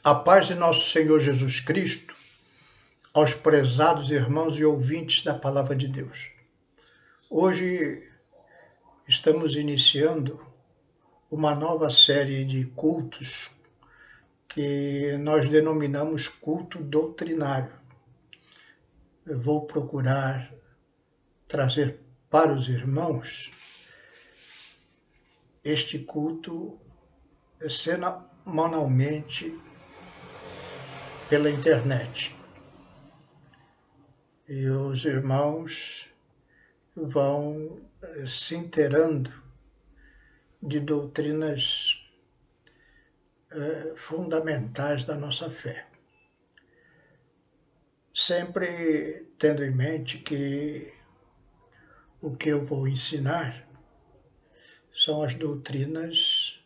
A paz de nosso Senhor Jesus Cristo, aos prezados irmãos e ouvintes da Palavra de Deus. Hoje estamos iniciando uma nova série de cultos que nós denominamos culto doutrinário. Eu vou procurar trazer para os irmãos este culto semanalmente pela internet. E os irmãos vão se inteirando de doutrinas fundamentais da nossa fé. Sempre tendo em mente que o que eu vou ensinar são as doutrinas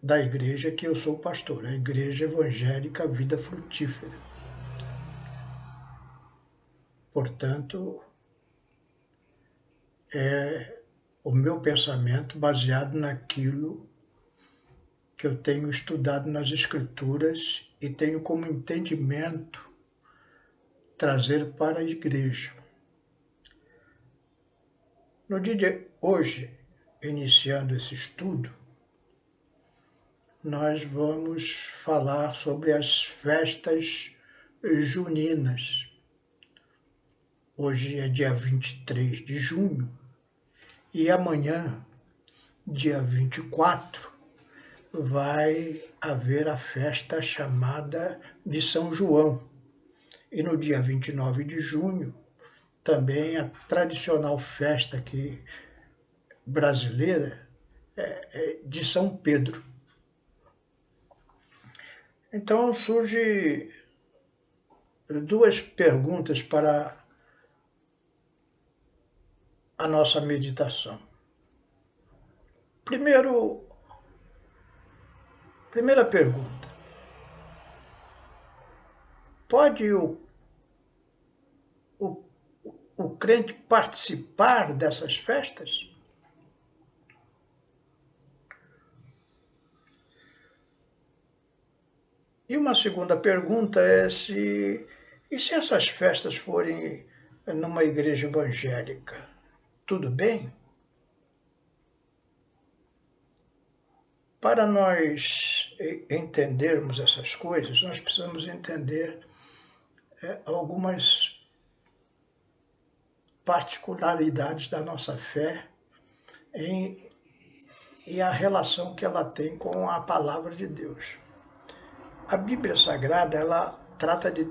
da igreja que eu sou pastor, a Igreja Evangélica Vida Frutífera. Portanto, é o meu pensamento baseado naquilo que eu tenho estudado nas Escrituras e tenho como entendimento trazer para a igreja. No dia de hoje, iniciando esse estudo, nós vamos falar sobre as festas juninas. Hoje é dia 23 de junho e amanhã, dia 24, vai haver a festa chamada de São João. E no dia 29 de junho, também a tradicional festa aqui brasileira de São Pedro. Então surge duas perguntas para a nossa meditação. Primeira pergunta: pode o crente participar dessas festas? E uma segunda pergunta é se essas festas forem numa igreja evangélica, tudo bem? Para nós entendermos essas coisas, nós precisamos entender algumas particularidades da nossa fé e a relação que ela tem com a palavra de Deus. A Bíblia Sagrada, ela trata de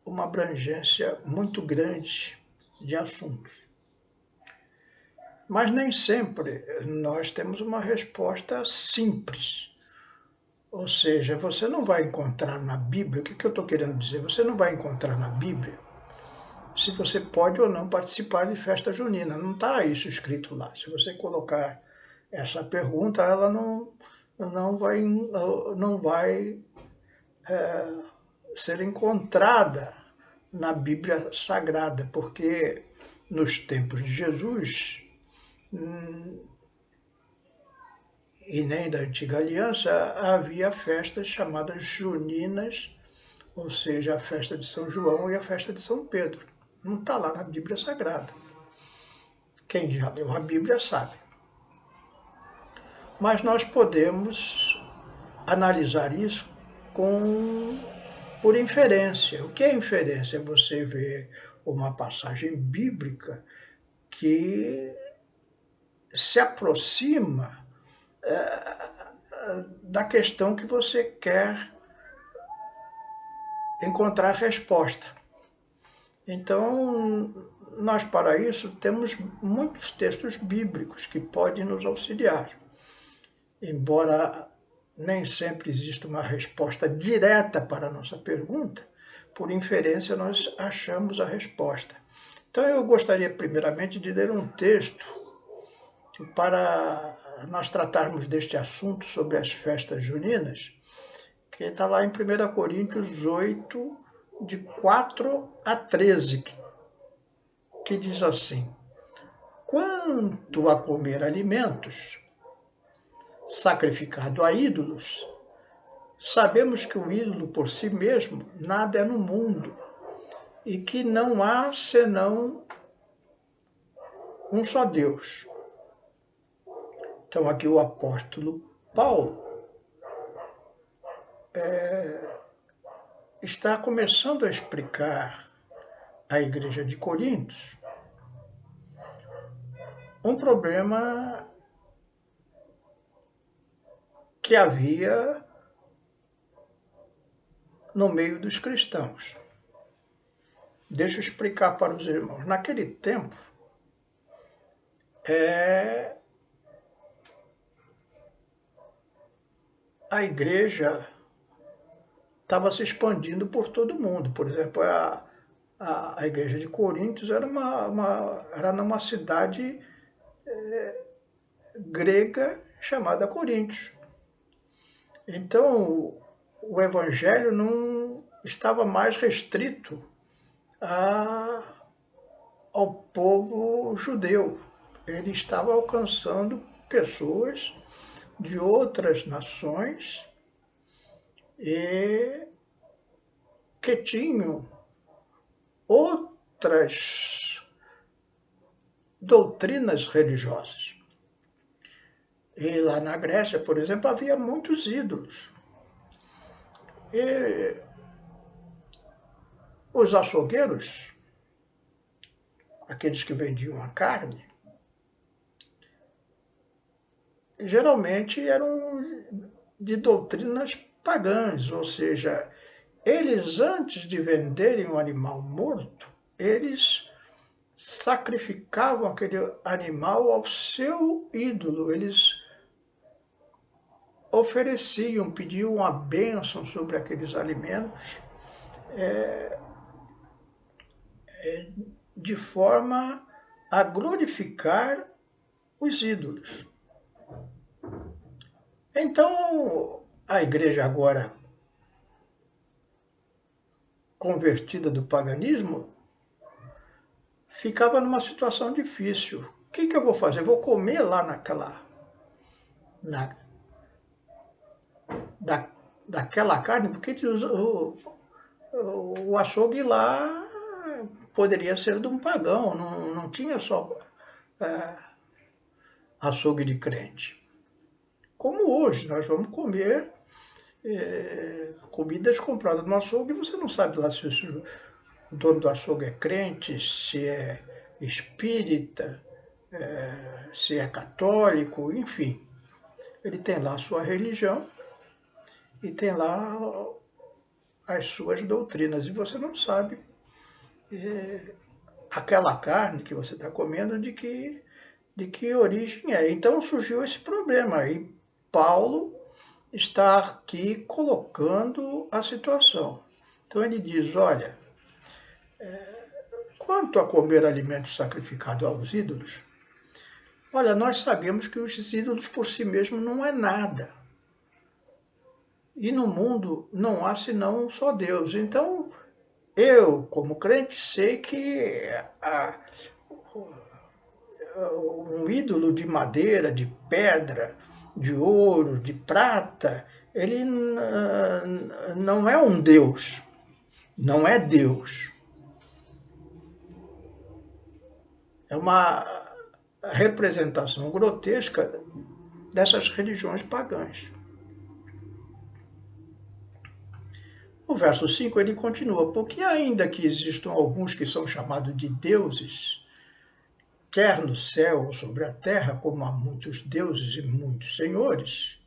uma abrangência muito grande de assuntos. Mas nem sempre nós temos uma resposta simples. Ou seja, você não vai encontrar na Bíblia, o que eu estou querendo dizer? Você não vai encontrar na Bíblia se você pode ou não participar de festa junina. Não está isso escrito lá. Se você colocar essa pergunta, ela não vai ser encontrada na Bíblia Sagrada, porque nos tempos de Jesus e nem da Antiga Aliança havia festas chamadas juninas, ou seja, a festa de São João e a festa de São Pedro. Não está lá na Bíblia Sagrada. Quem já leu a Bíblia sabe. Mas nós podemos analisar isso por inferência. O que é inferência? É você ver uma passagem bíblica que se aproxima da questão que você quer encontrar resposta. Então, nós para isso temos muitos textos bíblicos que podem nos auxiliar. Embora nem sempre exista uma resposta direta para a nossa pergunta, por inferência nós achamos a resposta. Então eu gostaria primeiramente de ler um texto para nós tratarmos deste assunto sobre as festas juninas, que está lá em 1 Coríntios 8, de 4 a 13, que diz assim: quanto a comer alimentos, sacrificado a ídolos, sabemos que o ídolo por si mesmo nada é no mundo e que não há senão um só Deus. Então aqui o apóstolo Paulo está começando a explicar à igreja de Corinto um problema que havia no meio dos cristãos. Deixa eu explicar para os irmãos. Naquele tempo, a igreja estava se expandindo por todo mundo. Por exemplo, a igreja de Corinto era numa cidade grega chamada Corinto. Então, o evangelho não estava mais restrito ao povo judeu. Ele estava alcançando pessoas de outras nações e que tinham outras doutrinas religiosas. E lá na Grécia, por exemplo, havia muitos ídolos. E os açougueiros, aqueles que vendiam a carne, geralmente eram de doutrinas pagãs, ou seja, eles antes de venderem um animal morto, eles sacrificavam aquele animal ao seu ídolo, eles ofereciam, pediam a bênção sobre aqueles alimentos, de forma a glorificar os ídolos. Então, a igreja agora convertida do paganismo ficava numa situação difícil. O que eu vou fazer? Eu vou comer lá daquela carne, porque o açougue lá poderia ser de um pagão, não tinha só açougue de crente. Como hoje, nós vamos comer comidas compradas no açougue e você não sabe lá se o dono do açougue é crente, se é espírita, se é católico, enfim. Ele tem lá a sua religião e tem lá as suas doutrinas. E você não sabe aquela carne que você está comendo de que origem é. Então surgiu esse problema. E Paulo está aqui colocando a situação. Então ele diz, olha, quanto a comer alimentos sacrificados aos ídolos, olha, nós sabemos que os ídolos por si mesmos não é nada. E no mundo não há senão um só Deus. Então, eu, como crente, sei que um ídolo de madeira, de pedra, de ouro, de prata, ele não é um Deus. Não é Deus. É uma representação grotesca dessas religiões pagãs. O verso 5 ele continua, porque ainda que existam alguns que são chamados de deuses, quer no céu ou sobre a terra, como há muitos deuses e muitos senhores,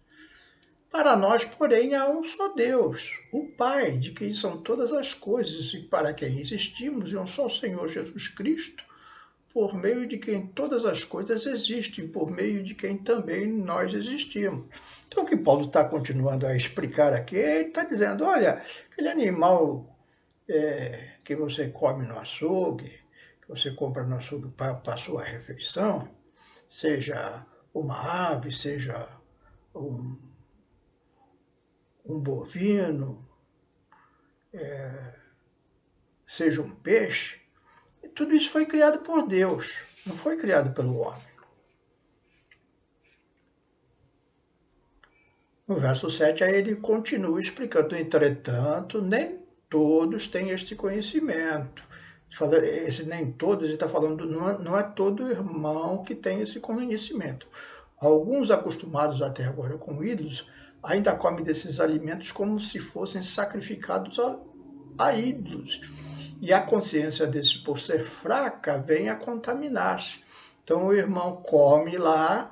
para nós, porém, há um só Deus, o Pai, de quem são todas as coisas e para quem existimos, e um só Senhor Jesus Cristo, por meio de quem todas as coisas existem, por meio de quem também nós existimos. Então, o que Paulo está continuando a explicar aqui, ele está dizendo, olha, aquele animal que você come no açougue, que você compra no açougue para a sua refeição, seja uma ave, seja um bovino, seja um peixe, tudo isso foi criado por Deus, não foi criado pelo homem. No verso 7, aí ele continua explicando, entretanto, nem todos têm este conhecimento. Esse nem todos, ele está falando, não é todo irmão que tem esse conhecimento. Alguns acostumados até agora com ídolos, ainda comem desses alimentos como se fossem sacrificados a ídolos. E a consciência desses, por ser fraca, vem a contaminar-se. Então o irmão come lá,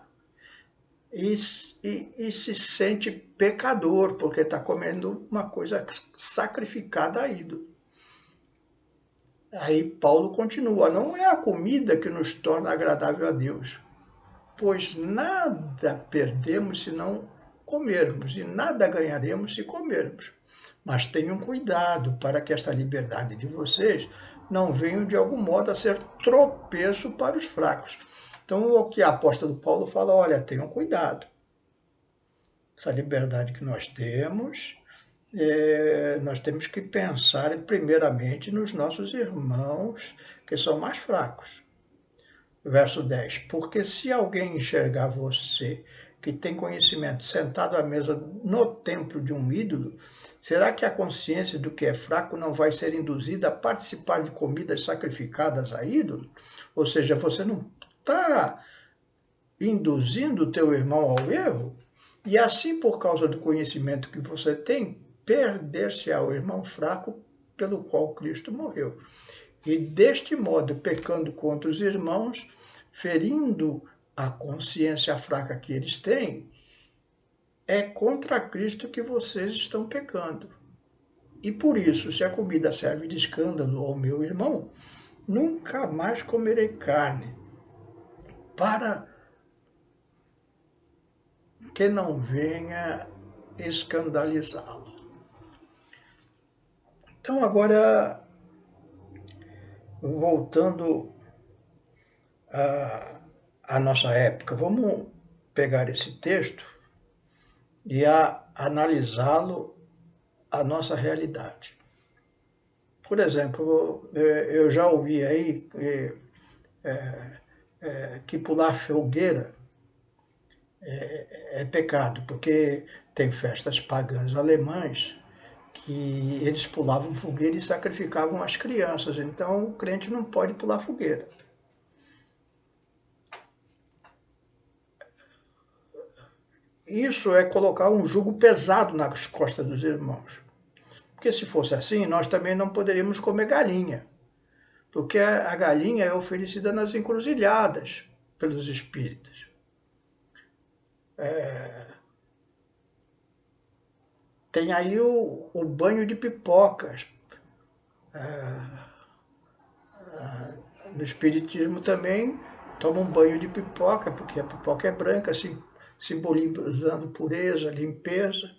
e se sente pecador, porque está comendo uma coisa sacrificada a ídolo. Aí Paulo continua, não é a comida que nos torna agradável a Deus, pois nada perdemos se não comermos, e nada ganharemos se comermos. Mas tenham cuidado para que esta liberdade de vocês não venha de algum modo a ser tropeço para os fracos. Então o que o apóstolo Paulo fala, olha, tenham cuidado. Essa liberdade que nós temos que pensar primeiramente nos nossos irmãos que são mais fracos. Verso 10. Porque se alguém enxergar você que tem conhecimento sentado à mesa no templo de um ídolo, será que a consciência do que é fraco não vai ser induzida a participar de comidas sacrificadas a ídolo? Ou seja, você não está induzindo o teu irmão ao erro? E assim, por causa do conhecimento que você tem, perder-se ao irmão fraco pelo qual Cristo morreu. E deste modo, pecando contra os irmãos, ferindo a consciência fraca que eles têm, é contra Cristo que vocês estão pecando. E por isso, se a comida serve de escândalo ao meu irmão, nunca mais comerei carne, para que não venha escandalizá-lo. Então, agora, voltando à nossa época, vamos pegar esse texto e analisá-lo à nossa realidade. Por exemplo, eu já ouvi aí que pular fogueira é pecado, porque tem festas pagãs alemãs que eles pulavam fogueira e sacrificavam as crianças. Então, o crente não pode pular fogueira. Isso é colocar um jugo pesado nas costas dos irmãos. Porque se fosse assim, nós também não poderíamos comer galinha. Porque a galinha é oferecida nas encruzilhadas pelos espíritas. Tem aí o banho de pipocas. No espiritismo também toma um banho de pipoca, porque a pipoca é branca, assim, simbolizando pureza, limpeza.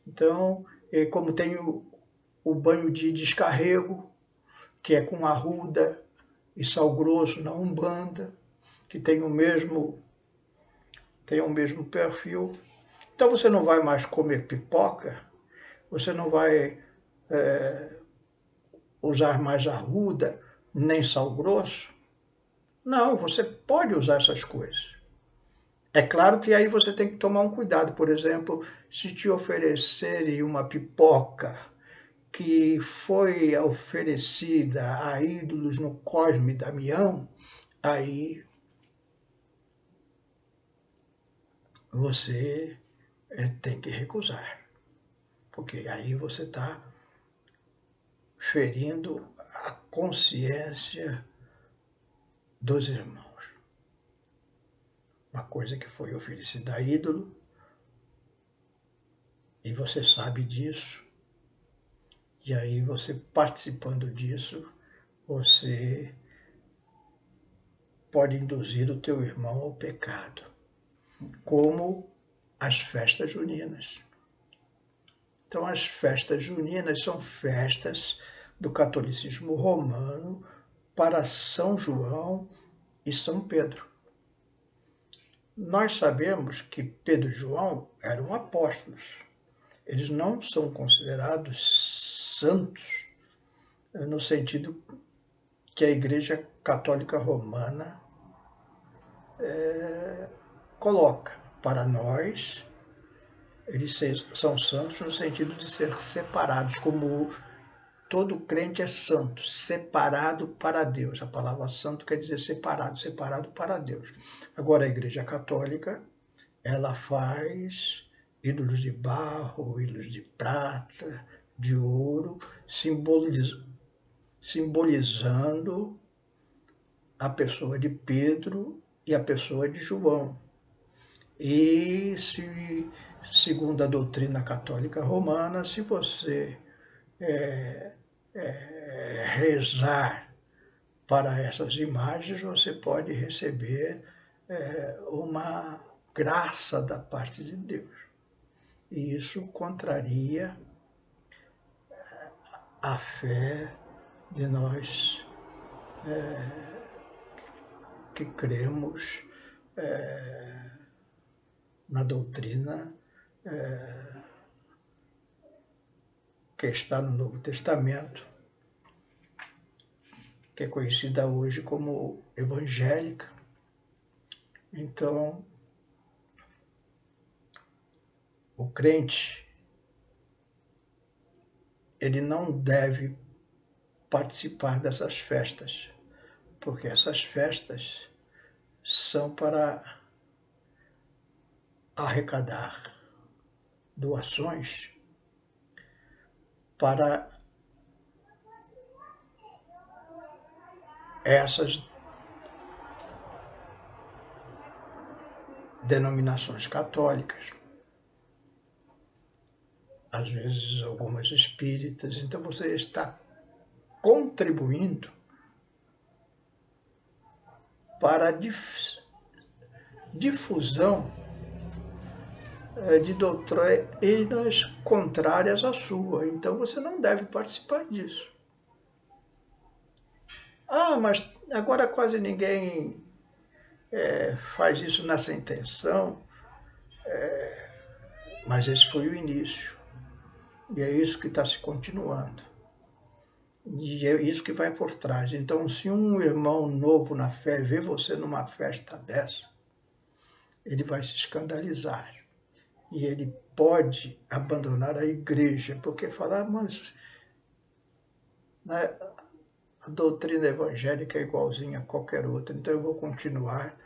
Então, como tem o banho de descarrego, que é com arruda e sal grosso na Umbanda, que tem o mesmo perfil. Então você não vai mais comer pipoca, você não vai usar mais arruda, nem sal grosso. Não, você pode usar essas coisas. É claro que aí você tem que tomar um cuidado. Por exemplo, se te oferecerem uma pipoca que foi oferecida a ídolos no Cosme Damião, aí você tem que recusar. Porque aí você está ferindo a consciência dos irmãos. Uma coisa que foi oferecida a ídolo, e você sabe disso, e aí você participando disso, você pode induzir o teu irmão ao pecado, como as festas juninas. Então, as festas juninas são festas do catolicismo romano para São João e São Pedro. Nós sabemos que Pedro e João eram apóstolos. Eles não são considerados santos no sentido que a Igreja Católica Romana coloca. Para nós, Eles são santos no sentido de ser separados, como todo crente é santo, separado para Deus. A palavra santo quer dizer separado, separado para Deus. Agora, a Igreja Católica, ela faz ídolos de barro, ídolos de prata, de ouro, simbolizando a pessoa de Pedro e a pessoa de João. E segundo a doutrina católica romana, se você rezar para essas imagens, você pode receber uma graça da parte de Deus. E isso contraria a fé de nós que cremos na doutrina que está no Novo Testamento, que é conhecida hoje como evangélica. Então, o crente, ele não deve participar dessas festas, porque essas festas são para arrecadar doações para essas denominações católicas, às vezes algumas espíritas. Então você está contribuindo para a difusão de doutrinas contrárias à sua. Então você não deve participar disso. Ah, mas agora quase ninguém faz isso nessa intenção. Mas esse foi o início. E é isso que está se continuando. E é isso que vai por trás. Então, se um irmão novo na fé vê você numa festa dessa, ele vai se escandalizar. E ele pode abandonar a igreja, porque falar, mas né, a doutrina evangélica é igualzinha a qualquer outra, então eu vou continuar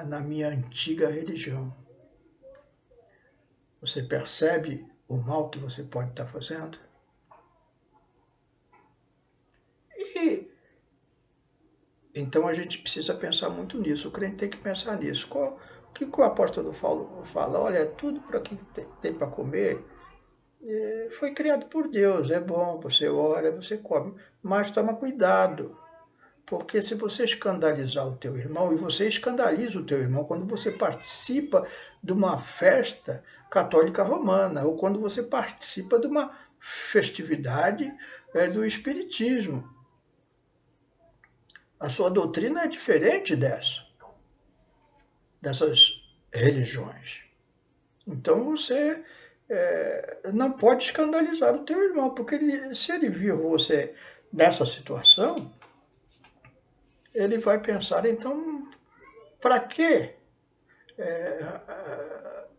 na minha antiga religião. Você percebe o mal que você pode estar fazendo? E então a gente precisa pensar muito nisso, o crente tem que pensar nisso. O que o apóstolo Paulo fala? Olha, tudo para que tem para comer foi criado por Deus, é bom, você ora, você come, mas toma cuidado, porque se você escandalizar o teu irmão, e você escandaliza o teu irmão quando você participa de uma festa católica romana, ou quando você participa de uma festividade do espiritismo. A sua doutrina é diferente dessas religiões. Então você não pode escandalizar o teu irmão, porque se ele viu você nessa situação, ele vai pensar, então, para que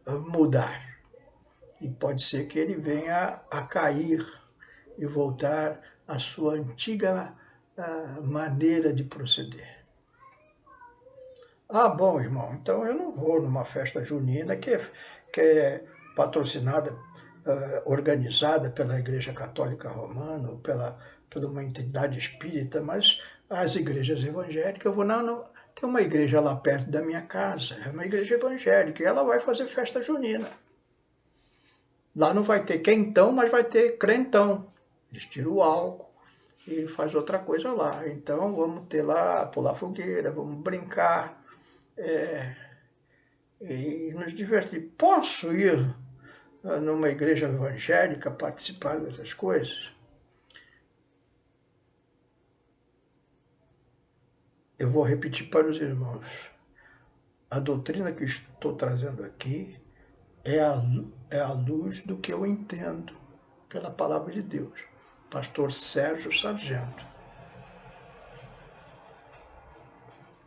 mudar? E pode ser que ele venha a cair e voltar à sua antiga maneira de proceder. Ah, bom, irmão, então eu não vou numa festa junina que é patrocinada, organizada pela Igreja Católica Romana ou pela uma entidade espírita, mas as igrejas evangélicas, eu vou, não, tem uma igreja lá perto da minha casa, é uma igreja evangélica, e ela vai fazer festa junina. Lá não vai ter quentão, mas vai ter crentão. Eles tiram o álcool e faz outra coisa lá. Então vamos ter lá, pular fogueira, vamos brincar e nos divertir. Posso ir numa igreja evangélica participar dessas coisas? Eu vou repetir para os irmãos. A doutrina que estou trazendo aqui é a luz do que eu entendo pela palavra de Deus. Pastor Sérgio Sargento.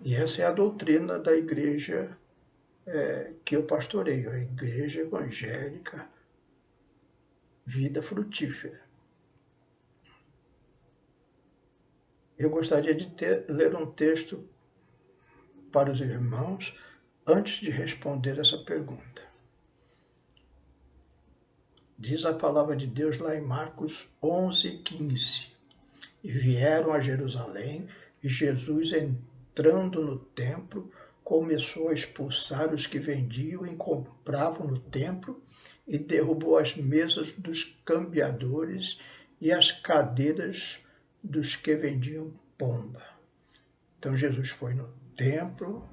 E essa é a doutrina da Igreja que eu pastoreio, a Igreja Evangélica Vida Frutífera. Eu gostaria de ler um texto para os irmãos antes de responder essa pergunta. Diz a palavra de Deus lá em Marcos 11:15. E vieram a Jerusalém, e Jesus, entrando no templo, começou a expulsar os que vendiam e compravam no templo, e derrubou as mesas dos cambiadores e as cadeiras dos que vendiam pomba. Então Jesus foi no templo,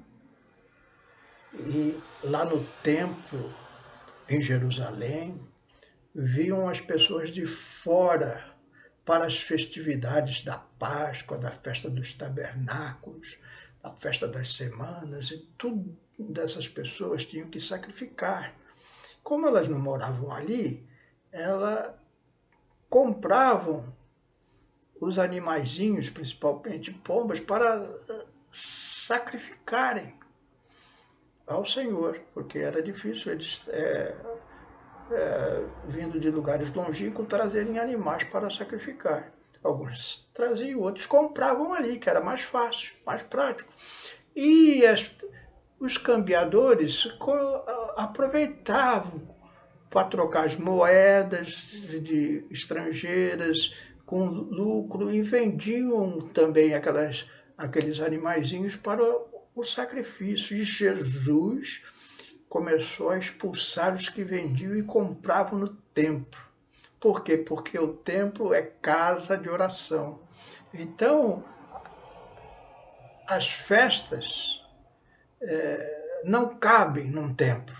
e lá no templo, em Jerusalém, viam as pessoas de fora para as festividades da Páscoa, da festa dos tabernáculos, da festa das semanas, e tudo dessas pessoas tinham que sacrificar. Como elas não moravam ali, elas compravam os animaizinhos, principalmente pombas, para sacrificarem ao Senhor, porque era difícil eles, vindo de lugares longínquos, trazerem animais para sacrificar. Alguns traziam, outros compravam ali, que era mais fácil, mais prático. E os cambiadores aproveitavam para trocar as moedas de estrangeiras com lucro e vendiam também aqueles animaizinhos para o sacrifício. E Jesus começou a expulsar os que vendiam e compravam no templo. Por quê? Porque o templo é casa de oração. Então, as festas não cabem num templo.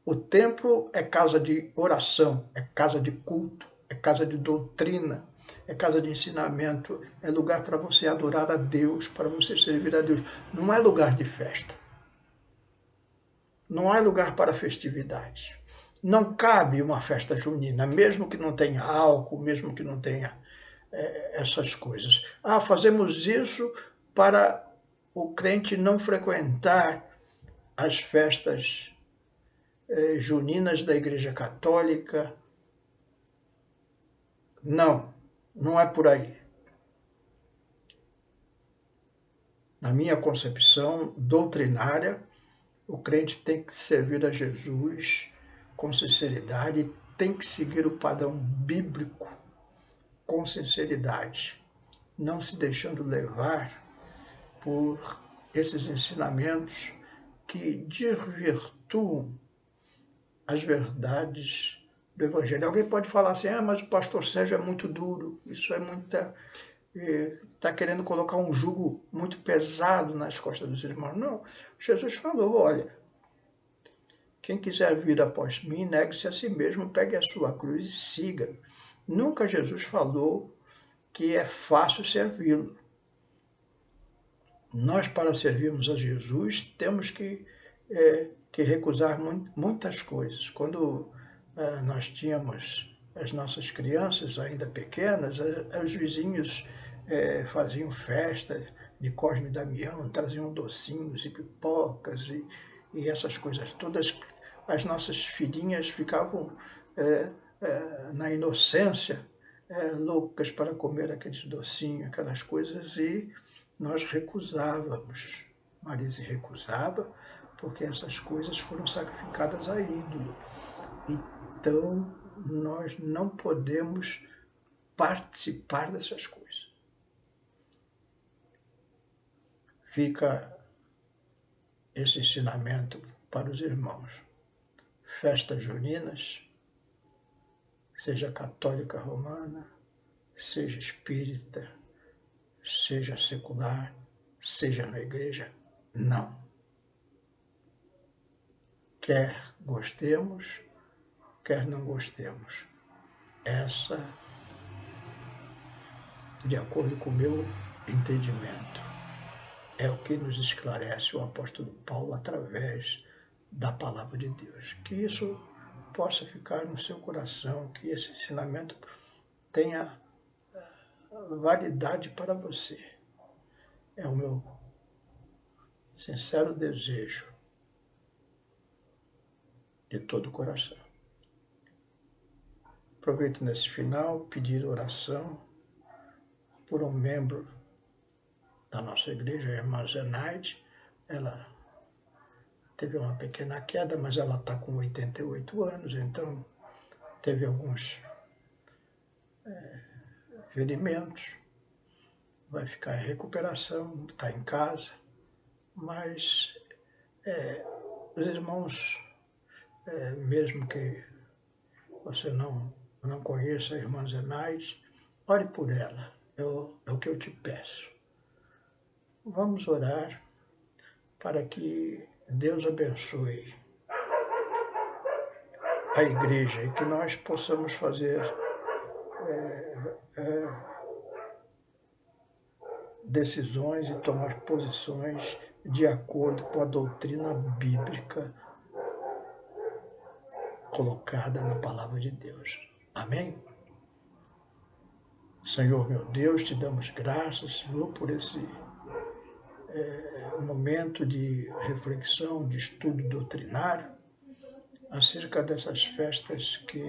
O templo é casa de oração, é casa de culto, é casa de doutrina, é casa de ensinamento, é lugar para você adorar a Deus, para você servir a Deus. Não é lugar de festa. Não há lugar para festividade. Não cabe uma festa junina, mesmo que não tenha álcool, mesmo que não tenha essas coisas. Fazemos isso para o crente não frequentar as festas juninas da Igreja Católica. Não, não é por aí. Na minha concepção doutrinária, o crente tem que servir a Jesus com sinceridade, tem que seguir o padrão bíblico com sinceridade, não se deixando levar por esses ensinamentos que desvirtuam as verdades do Evangelho. Alguém pode falar assim, mas o pastor Sérgio é muito duro, isso é muita... está querendo colocar um jugo muito pesado nas costas dos irmãos. Não, Jesus falou, olha, quem quiser vir após mim, negue-se a si mesmo, pegue a sua cruz e siga. Nunca Jesus falou que é fácil servi-lo. Nós, para servirmos a Jesus, temos que recusar muitas coisas. Quando nós tínhamos as nossas crianças ainda pequenas, os vizinhos faziam festa de Cosme e Damião, traziam docinhos e pipocas e essas coisas todas. As nossas filhinhas ficavam na inocência, loucas para comer aqueles docinhos, aquelas coisas, e nós recusávamos. Marise recusava, porque essas coisas foram sacrificadas a ídolo. Então, nós não podemos participar dessas coisas. Fica esse ensinamento para os irmãos. Festas juninas, seja católica romana, seja espírita, seja secular, seja na igreja, não. Quer gostemos, quer não gostemos. Essa, de acordo com o meu entendimento, é o que nos esclarece o apóstolo Paulo através da palavra de Deus. Que isso possa ficar no seu coração, que esse ensinamento tenha validade para você. É o meu sincero desejo de todo o coração. Aproveito nesse final pedir oração por um membro da nossa igreja, a irmã Zenaide. Ela teve uma pequena queda, mas ela está com 88 anos, então teve alguns ferimentos, vai ficar em recuperação, está em casa, mas os irmãos, mesmo que você não conheça a irmã Zenaide, ore por ela, é o que eu te peço. Vamos orar para que Deus abençoe a igreja e que nós possamos fazer decisões e tomar posições de acordo com a doutrina bíblica colocada na palavra de Deus. Amém? Senhor meu Deus, te damos graças, Senhor, por esse momento de reflexão, de estudo doutrinário acerca dessas festas que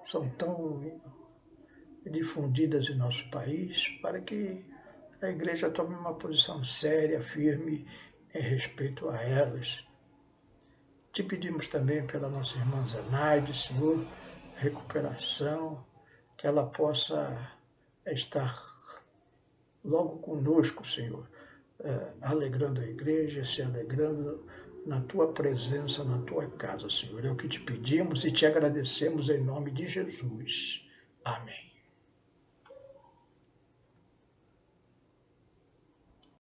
são tão difundidas em nosso país, para que a igreja tome uma posição séria, firme em respeito a elas. Te pedimos também pela nossa irmã Zenaide, Senhor, recuperação, que ela possa estar logo conosco, Senhor, alegrando a igreja, se alegrando na Tua presença, na Tua casa, Senhor. É o que te pedimos e te agradecemos em nome de Jesus. Amém.